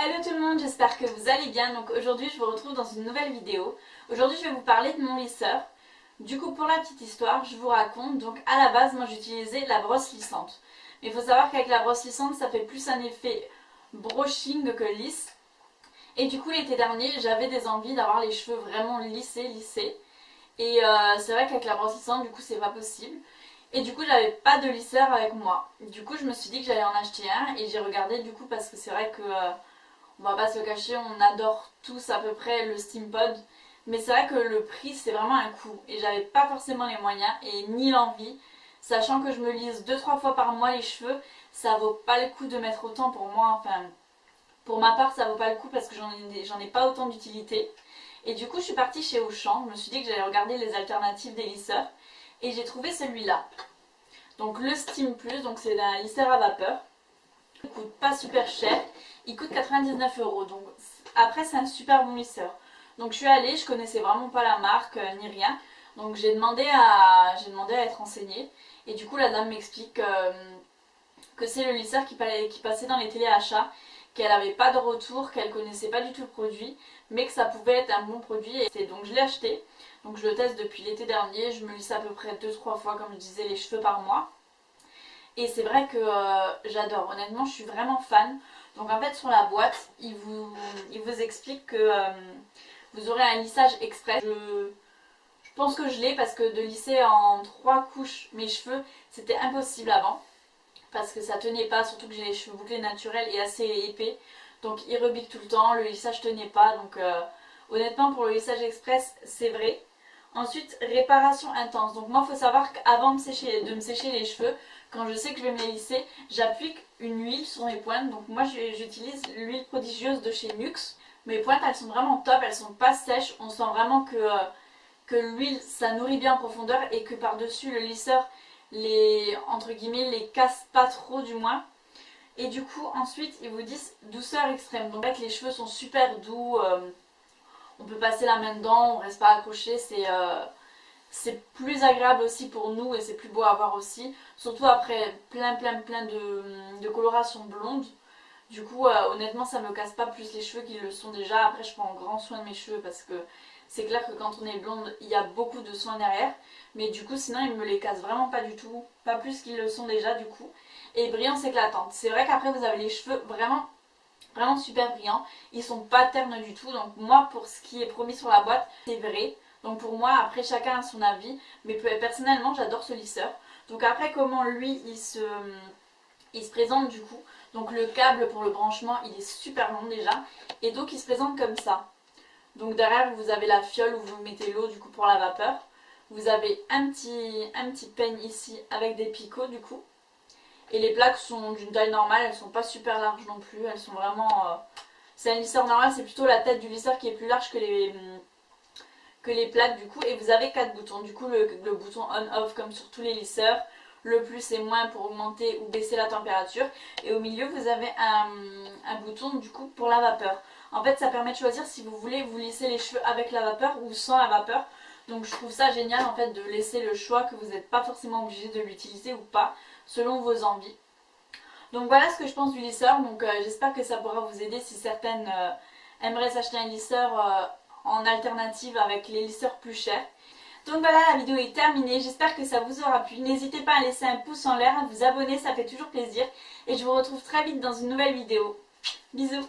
Hello tout le monde, j'espère que vous allez bien. Donc aujourd'hui je vous retrouve dans une nouvelle vidéo. Aujourd'hui je vais vous parler de mon lisseur. Du coup pour la petite histoire, je vous raconte. Donc à la base moi j'utilisais la brosse lissante. Mais il faut savoir qu'avec la brosse lissante ça fait plus un effet brushing que lisse. Et du coup l'été dernier j'avais des envies d'avoir les cheveux vraiment lissés. Et c'est vrai qu'avec la brosse lissante du coup c'est pas possible. Et du coup j'avais pas de lisseur avec moi. Du coup je me suis dit que j'allais en acheter un et j'ai regardé du coup parce que c'est vrai que on va pas se le cacher, on adore tous à peu près le Steampod. Mais c'est vrai que le prix c'est vraiment un coût et j'avais pas forcément les moyens et ni l'envie. Sachant que je me lisse 2-3 fois par mois les cheveux, ça vaut pas le coup de mettre autant pour moi. Enfin, pour ma part ça vaut pas le coup parce que j'en ai pas autant d'utilité. Et du coup je suis partie chez Auchan, je me suis dit que j'allais regarder les alternatives des lisseurs. Et j'ai trouvé celui-là. Donc le Steam Plus, donc c'est un lisseur à vapeur. Il coûte pas super cher, il coûte 99 €. Donc après c'est un super bon lisseur. Donc je suis allée, je connaissais vraiment pas la marque ni rien. Donc j'ai demandé à être renseignée. Et du coup la dame m'explique que c'est le lisseur qui passait dans les téléachats, qu'elle n'avait pas de retour, qu'elle connaissait pas du tout le produit, mais que ça pouvait être un bon produit. Et donc je l'ai acheté. Donc je le teste depuis l'été dernier, je me lisse à peu près 2-3 fois comme je disais les cheveux par mois. Et c'est vrai que j'adore, honnêtement je suis vraiment fan. Donc en fait sur la boîte, il vous explique que vous aurez un lissage express. Je pense que je l'ai parce que de lisser en 3 couches mes cheveux, c'était impossible avant. Parce que ça tenait pas, surtout que j'ai les cheveux bouclés naturels et assez épais. Donc il rebique tout le temps, le lissage tenait pas. Donc honnêtement pour le lissage express c'est vrai. Ensuite, réparation intense. Donc moi, il faut savoir qu'avant de me sécher les cheveux, quand je sais que je vais me les lisser, j'applique une huile sur mes pointes. Donc moi, j'utilise l'huile prodigieuse de chez Nuxe. Mes pointes, elles sont vraiment top, elles sont pas sèches. On sent vraiment que l'huile, ça nourrit bien en profondeur et que par-dessus, le lisseur, entre guillemets, les casse pas trop du moins. Et du coup, ensuite, ils vous disent douceur extrême. Donc en fait, les cheveux sont super doux. On peut passer la main dedans, on reste pas accroché, c'est plus agréable aussi pour nous et c'est plus beau à voir aussi. Surtout après plein de colorations blondes. Du coup, honnêtement, ça me casse pas plus les cheveux qu'ils le sont déjà. Après, je prends grand soin de mes cheveux parce que c'est clair que quand on est blonde, il y a beaucoup de soins derrière. Mais du coup, sinon, ils me les cassent vraiment pas du tout. Pas plus qu'ils le sont déjà, du coup. Et brillance éclatante. C'est vrai qu'après, vous avez les cheveux vraiment super brillants, ils sont pas ternes du tout. Donc moi pour ce qui est promis sur la boîte c'est vrai. Donc pour moi après chacun a son avis, mais personnellement j'adore ce lisseur. Donc après comment lui il se présente du coup. Donc le câble pour le branchement il est super long déjà. Et donc il se présente comme ça. Donc derrière vous avez la fiole où vous mettez l'eau du coup pour la vapeur. Vous avez un petit peigne ici avec des picots du coup. Et les plaques sont d'une taille normale, elles sont pas super larges non plus, elles sont vraiment... C'est un lisseur normal, c'est plutôt la tête du lisseur qui est plus large que les plaques du coup. Et vous avez 4 boutons, du coup le bouton on-off comme sur tous les lisseurs. Le plus et moins pour augmenter ou baisser la température. Et au milieu vous avez un bouton du coup pour la vapeur. En fait ça permet de choisir si vous voulez vous lisser les cheveux avec la vapeur ou sans la vapeur. Donc je trouve ça génial en fait de laisser le choix, que vous n'êtes pas forcément obligé de l'utiliser ou pas selon vos envies. Donc voilà ce que je pense du lisseur. Donc j'espère que ça pourra vous aider si certaines aimeraient s'acheter un lisseur en alternative avec les lisseurs plus chers. Donc voilà, la vidéo est terminée, j'espère que ça vous aura plu. N'hésitez pas à laisser un pouce en l'air, à vous abonner, ça fait toujours plaisir. Et je vous retrouve très vite dans une nouvelle vidéo. Bisous.